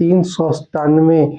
397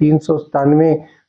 397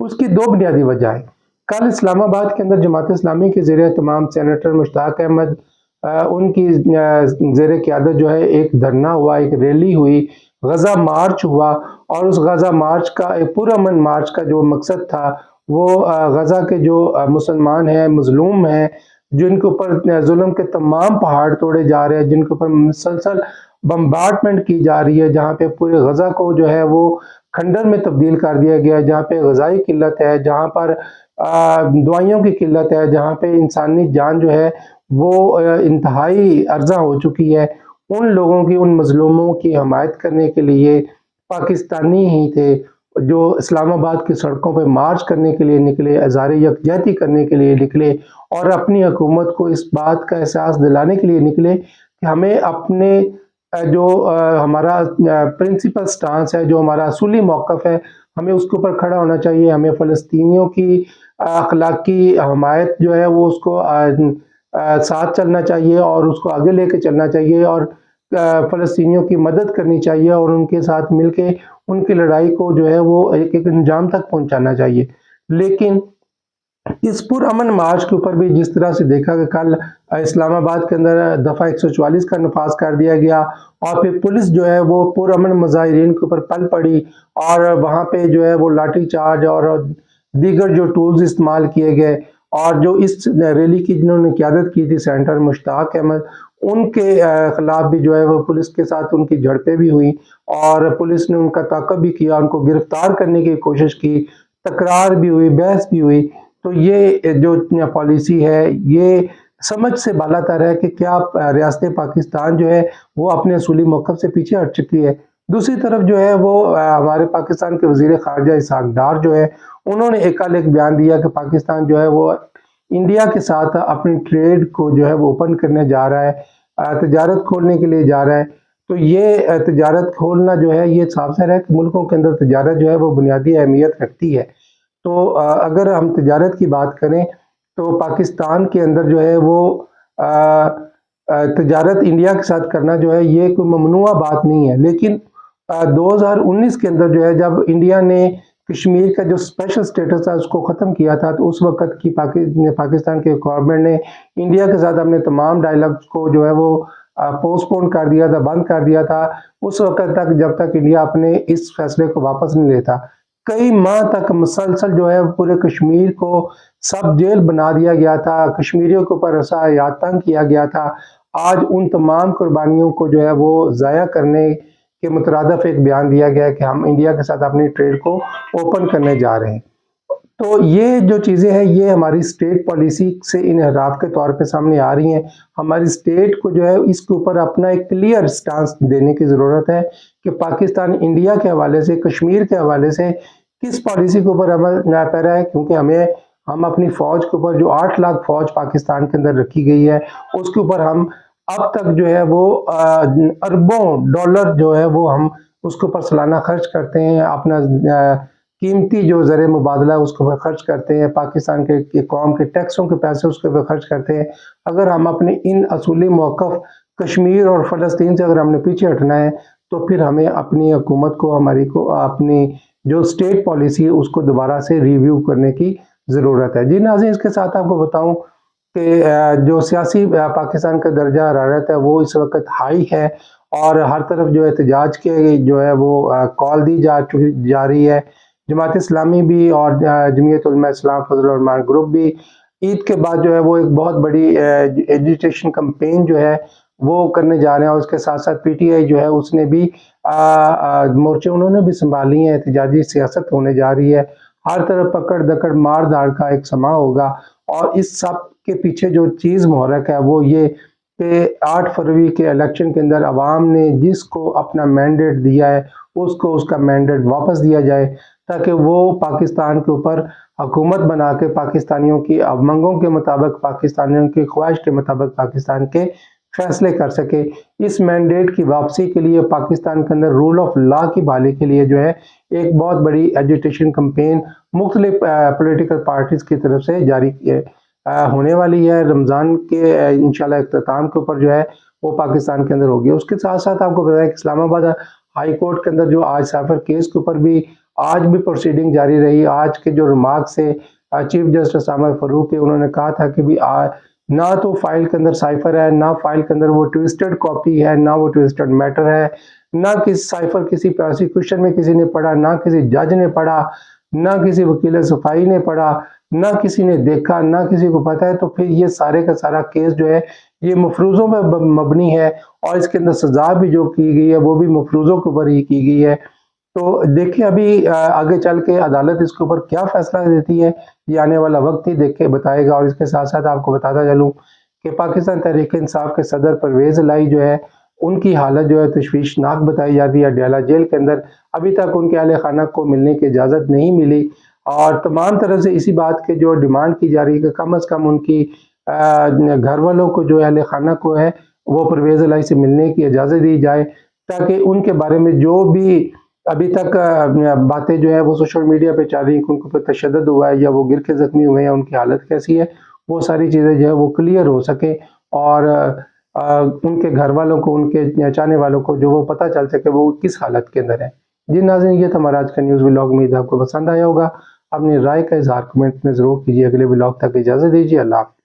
اس کی دو بنیادی وجہ ہے۔ کل اسلام آباد کے اندر جماعت اسلامی کے زیر اہتمام سینیٹر مشتاق احمد ان کی زیر قیادت جو ہے ایک دھرنا ہوا، ایک ریلی ہوئی، غزہ مارچ ہوا، اور اس غزہ مارچ کا ایک پرامن مارچ کا جو مقصد تھا وہ غزہ کے جو مسلمان ہیں، مظلوم ہیں، جن کے اوپر ظلم کے تمام پہاڑ توڑے جا رہے ہیں، جن کے اوپر مسلسل بمبارڈمنٹ کی جا رہی ہے، جہاں پہ پورے غزہ کو جو ہے وہ کھنڈر میں تبدیل کر دیا گیا ہے، جہاں پہ غذائی قلت ہے، جہاں پر دوائیوں کی قلت ہے، جہاں پہ انسانی جان جو ہے وہ انتہائی ارزاں ہو چکی ہے، ان لوگوں کی، ان مظلوموں کی حمایت کرنے کے لیے پاکستانی ہی تھے جو اسلام آباد کی سڑکوں پہ مارچ کرنے کے لیے نکلے، اظہار یکجہتی کرنے کے لیے نکلے، اور اپنی حکومت کو اس بات کا احساس دلانے کے لیے نکلے کہ ہمیں اپنے جو ہمارا پرنسپل سٹانس ہے، جو ہمارا اصولی موقف ہے، ہمیں اس کے اوپر کھڑا ہونا چاہیے، ہمیں فلسطینیوں کی اخلاقی حمایت جو ہے وہ اس کو ساتھ چلنا چاہیے اور اس کو آگے لے کے چلنا چاہیے، اور فلسطینیوں کی مدد کرنی چاہیے، اور ان کے ساتھ مل کے ان کی لڑائی کو جو ہے وہ ایک انجام تک پہنچانا چاہیے۔ لیکن اس پرامن مارچ کے اوپر بھی جس طرح سے دیکھا کہ کل اسلام آباد کے اندر دفعہ 144 کا نفاذ کر دیا گیا، اور پھر پولیس جو ہے وہ پرامن مظاہرین کے اوپر پل پڑی، اور وہاں پہ جو ہے وہ لاٹھی چارج اور دیگر جو ٹولز استعمال کیے گئے، اور جو اس ریلی کی جنہوں نے قیادت کی تھی سینیٹر مشتاق احمد، ان کے خلاف بھی جو ہے وہ پولیس کے ساتھ ان کی جھڑپیں بھی ہوئی، اور پولیس نے ان کا تعاقب بھی کیا، ان کو گرفتار کرنے کی کوشش کی، تکرار بھی ہوئی، بحث بھی ہوئی۔ تو یہ جو پالیسی ہے یہ سمجھ سے بالاتر ہے کہ کیا ریاست پاکستان جو ہے وہ اپنے اصولی موقف سے پیچھے ہٹ چکی ہے۔ دوسری طرف جو ہے وہ ہمارے پاکستان کے وزیر خارجہ اسحاق ڈار جو ہے انہوں نے ایک بیان دیا کہ پاکستان جو ہے وہ انڈیا کے ساتھ اپنی ٹریڈ کو جو ہے وہ اوپن کرنے جا رہا ہے، تجارت کھولنے کے لیے جا رہا ہے۔ تو یہ تجارت کھولنا جو ہے یہ صاف ظاہر ہے کہ ملکوں کے اندر تجارت جو ہے وہ بنیادی اہمیت رکھتی ہے۔ تو اگر ہم تجارت کی بات کریں تو پاکستان کے اندر جو ہے وہ تجارت انڈیا کے ساتھ کرنا جو ہے یہ کوئی ممنوع بات نہیں ہے، لیکن 2019 کے اندر جو ہے جب انڈیا نے کشمیر کا جو اسپیشل سٹیٹس تھا اس کو ختم کیا تھا، تو اس وقت کی پاکستان کے گورنمنٹ نے انڈیا کے ساتھ اپنے تمام ڈائلاگز کو جو ہے وہ پوسٹ پون کر دیا تھا، بند کر دیا تھا اس وقت تک جب تک انڈیا اپنے اس فیصلے کو واپس نہیں لیتا۔ کئی ماہ تک مسلسل جو ہے پورے کشمیر کو سب جیل بنا دیا گیا تھا، کشمیریوں کے اوپر رسائیات تنگ کیا گیا تھا۔ آج ان تمام قربانیوں کو جو ہے وہ ضائع کرنے کے مترادف ایک بیان دیا گیا ہے کہ ہم انڈیا کے ساتھ اپنی ٹریڈ کو اوپن کرنے جا رہے ہیں۔ تو یہ جو چیزیں ہیں یہ ہماری اسٹیٹ پالیسی سے انحراف کے طور پہ سامنے آ رہی ہیں۔ ہماری اسٹیٹ کو جو ہے اس کے اوپر اپنا ایک کلیئر سٹانس دینے کی ضرورت ہے کہ پاکستان انڈیا کے حوالے سے، کشمیر کے حوالے سے کس پالیسی کے اوپر عمل پیرا ہے، کیونکہ ہم اپنی فوج کے اوپر جو 8 لاکھ فوج پاکستان کے اندر رکھی گئی ہے اس کے اوپر ہم اب تک جو ہے وہ اربوں ڈالر جو ہے وہ ہم اس کے اوپر سالانہ خرچ کرتے ہیں، اپنا قیمتی جو زر مبادلہ ہے اس کے اوپر خرچ کرتے ہیں، پاکستان کے قوم کے ٹیکسوں کے پیسے اس کے اوپر خرچ کرتے ہیں۔ اگر ہم اپنے ان اصولی موقف کشمیر اور فلسطین سے اگر ہم نے پیچھے ہٹنا ہے تو پھر ہمیں اپنی حکومت کو اپنی جو اسٹیٹ پالیسی ہے اس کو دوبارہ سے ریویو کرنے کی ضرورت ہے۔ جی ناظرین، اس کے ساتھ آپ کو بتاؤں کہ جو سیاسی پاکستان کا درجہ حرارت ہے وہ اس وقت ہائی ہے، اور ہر طرف جو احتجاج کے جو ہے وہ کال دی جا رہی ہے۔ جماعت اسلامی بھی اور جمعیت علماء اسلام فضل الرحمان گروپ بھی عید کے بعد جو ہے وہ ایک بہت بڑی ایجیٹیشن کمپین جو ہے وہ کرنے جا رہے ہیں، اور اس کے ساتھ ساتھ پی ٹی آئی جو ہے اس نے بھی مورچے انہوں نے بھی سنبھالی ہیں، احتجاجی سیاست ہونے جا رہی ہے، ہر طرف پکڑ دکڑ مار دھاڑ کا ایک سما ہوگا، اور اس سب کے پیچھے جو چیز محرک ہے وہ یہ کہ 8 فروری کے الیکشن کے اندر عوام نے جس کو اپنا مینڈیٹ دیا ہے اس کو اس کا مینڈیٹ واپس دیا جائے، تاکہ وہ پاکستان کے اوپر حکومت بنا کے پاکستانیوں کی امنگوں کے مطابق، پاکستانیوں کی خواہش کے مطابق پاکستان کے فیصلے کر سکے۔ اس مینڈیٹ کی واپسی کے لیے پاکستان کے اندر رول آف لا کی بحالی کے لیے جو ہے ایک بہت بڑی ایجیٹیشن کمپین مختلف پولیٹیکل پارٹیز کی طرف سے جاری ہونے والی ہے۔ رمضان کے انشاءاللہ اختتام کے اوپر جو ہے وہ پاکستان کے اندر ہوگی۔ اس کے ساتھ ساتھ آپ کو بتائیں کہ اسلام آباد ہائی کورٹ کے اندر جو آج سافر کیس کے اوپر بھی آج بھی پروسیڈنگ جاری رہی. آج کے جو ریمارکس سے چیف جسٹس عامر فاروق کے، انہوں نے کہا تھا کہ بھی نہ تو فائل کے اندر سائفر ہے، نہ فائل کے اندر وہ ٹویسٹڈ کاپی ہے، نہ وہ ٹویسٹڈ میٹر ہے، نہ کسی سائفر کسی پروسیکیوشن میں کسی نے پڑھا، نہ کسی جج نے پڑھا، نہ کسی وکیل صفائی نے پڑھا، نہ کسی نے دیکھا، نہ کسی کو پتا ہے. تو پھر یہ سارے کا سارا کیس جو ہے یہ مفروضوں میں مبنی ہے، اور اس کے اندر سزا بھی جو کی گئی ہے وہ بھی مفروضوں کے اوپر ہی کی گئی ہے. تو دیکھیں ابھی آگے چل کے عدالت اس کے اوپر کیا فیصلہ دیتی ہے، یہ آنے والا وقت ہی دیکھ کے بتائے گا. اور اس کے ساتھ ساتھ آپ کو بتاتا چلوں کہ پاکستان تحریک انصاف کے صدر پرویز الہی جو ہے، ان کی حالت جو ہے تشویشناک بتائی جاتی ہے. ڈیالہ جیل کے اندر ابھی تک ان کے اہل خانہ کو ملنے کی اجازت نہیں ملی، اور تمام طرح سے اسی بات کے جو ڈیمانڈ کی جا رہی ہے کہ کم از کم ان کی گھر والوں کو جو اہل خانہ کو ہے وہ پرویز الہی سے ملنے کی اجازت دی جائے، تاکہ ان کے بارے میں جو بھی ابھی تک باتیں جو ہے وہ سوشل میڈیا پہ چل رہی ہیں کہ ان کو تشدد ہوا ہے یا وہ گر کے زخمی ہوئے ہیں، ان کی حالت کیسی ہے، وہ ساری چیزیں جو ہے وہ کلیئر ہو سکیں، اور ان کے گھر والوں کو، ان کے چاہنے والوں کو جو وہ پتہ چل سکے وہ کس حالت کے اندر ہے. جی ناظرین، یہ تھا ہمارا آج کا نیوز ولاگ. امید ہے آپ کو پسند آیا ہوگا. اپنی رائے کا اظہار کمنٹ میں ضرور کیجیے. اگلے ولاگ تک اجازت دیجیے. اللہ حافظ.